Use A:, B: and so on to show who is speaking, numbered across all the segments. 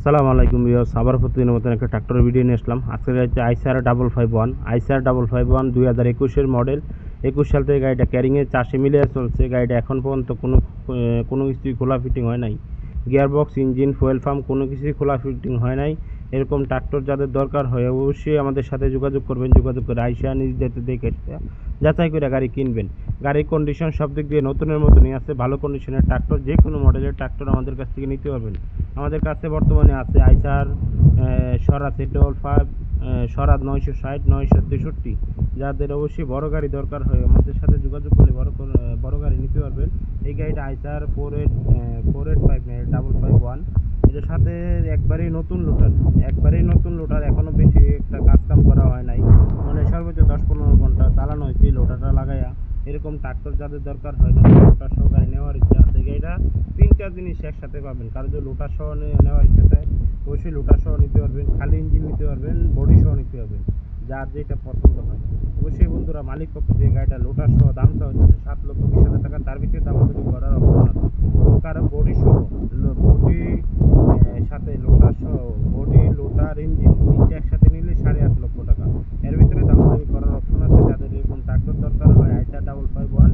A: আসসালামু আলাইকুম ভিউয়ার্স, আবার প্রতিদিনের মতন একটা ট্রাক্টরের ভিডিও নিয়ে আসলাম। আজকে হচ্ছে আইসার 551 2021-এর মডেল। 21 সাল থেকে গাড়িটা ক্যারিংয়ে চাষে মিলিয়ে চলছে। গাড়িটা এখন পর্যন্ত কোনো কিছুই খোলা ফিটিং হয় নাই। গিয়ারবক্স, ইঞ্জিন, ফুয়েল পাম্প কোনো কিছুই খোলা ফিটিং হয় নাই। এরকম ট্রাক্টর যাদের দরকার হয় অবশ্যই আমাদের সাথে যোগাযোগ করবেন। যোগাযোগ করে আইসা নিজ যেতে দেখে যাচাই করে গাড়ি কিনবেন। গাড়ির কন্ডিশন সব দিক দিয়ে নতুনের মতনই আছে। ভালো কন্ডিশনের ট্রাক্টর, যে কোনো মডেলের ট্রাক্টর আমাদের কাছ থেকে নিতে পারবেন। আমাদের কাছে বর্তমানে আছে আইসার স্বরাজ 855, স্বরাজ 960, 963। যাদের অবশ্যই বড় গাড়ি দরকার হয় আমাদের সাথে যোগাযোগ করলে বড় গাড়ি নিতে পারবেন। এই গাড়িটা আইসার 48551। এটার সাথে একবারেই নতুন লোটার, এখনও বেশি একটা কাজকাম করা হয় নাই, মানে সর্বোচ্চ 10-15 ঘন্টা চালানো হয়েছে লোটারটা লাগাইয়া। এরকম ট্রাক্টর যাদের দরকার হয় নতুন লোটার সহ গাড়ি নেওয়ার ইচ্ছা আছে, গাড়িটা 3টা জিনিস একসাথে পাবেন। কারো যদি লোটার সহ নেওয়ার ইচ্ছা থাকে অবশ্যই লোটার সহ নিতে পারবেন, খালি ইঞ্জিন নিতে পারবেন, বডি সহ নিতে পারবেন, যার যেটা পছন্দ হয়। অবশ্যই বন্ধুরা, মালিক পক্ষ যে গাড়িটা লোটার সহ দাম চাওয়া হচ্ছে 7,20,000 টাকা, তার ভিতরে দামাদামি করার অপশন আছে। কারো বডি সহ, বডি সাথে লোটার সহ, বডি লোটার ইঞ্জিন 3টা একসাথে নিলে 8.5 লক্ষ টাকা, এর ভিতরে দামাদামি করার অপশন আছে। যাদের এরকম ট্রাক্টর দরকার হয় আইসার 551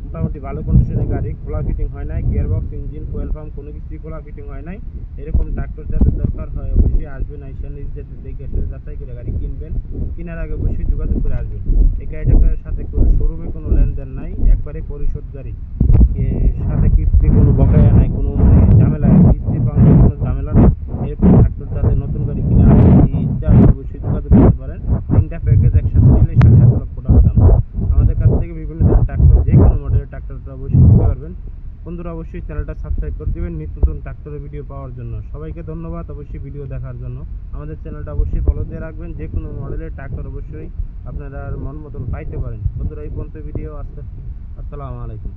A: মোটামুটি ভালো কন্ডিশনের গাড়ি, খোলা ফিটিং হয় নাই। গিয়ারবক্স, ইঞ্জিন, ফুয়েল পাম্প কোনো কিছুই খোলা ফিটিং হয় নাই। এরকম ট্রাক্টর যাদের দরকার হয় অবশ্যই আসবেন, আইসা নিজ যেতে দেখে আসলে যাচাই করে গাড়ি কিনবেন। কেনার আগে অবশ্যই যোগাযোগ করে আসবেন। এই গাড়িটার সাথে শোরুমে কোনো লেনদেন নাই, একবারে পরিশোধ গাড়ি, সাথে কিস্তি কোনো বকেয়া নাই, কোনো ঝামেলা নেই, কিস্তি পাওয়ার কোনো ঝামেলা নেই। এরকম ট্রাক্টর যাদের নতুন গাড়ি কিনা ইচ্ছা অবশ্যই যোগাযোগ করতে পারেন। 3টা প্যাকেজ একসাথে নিলে 7.5 লক্ষ টাকা দাম। আমাদের কাছ থেকে বিভিন্ন ধরনের ট্রাক্টর, যে কোনো মডেলের ট্রাক্টরটা অবশ্যই নিতে পারবেন। বন্ধুরা, অবশ্যই চ্যানেলটা সাবস্ক্রাইব করে দেবেন নিত্য নতুন ট্রাক্টরের ভিডিও পাওয়ার জন্য। সবাইকে ধন্যবাদ অবশ্যই ভিডিও দেখার জন্য। আমাদের চ্যানেলটা অবশ্যই ফলো দিয়ে রাখবেন, যে কোনো মডেলের ট্রাক্টর অবশ্যই আপনারা মন মতন পাইতে পারেন। বন্ধুরা, এই পর্যন্ত ভিডিও। আসসালামু আলাইকুম।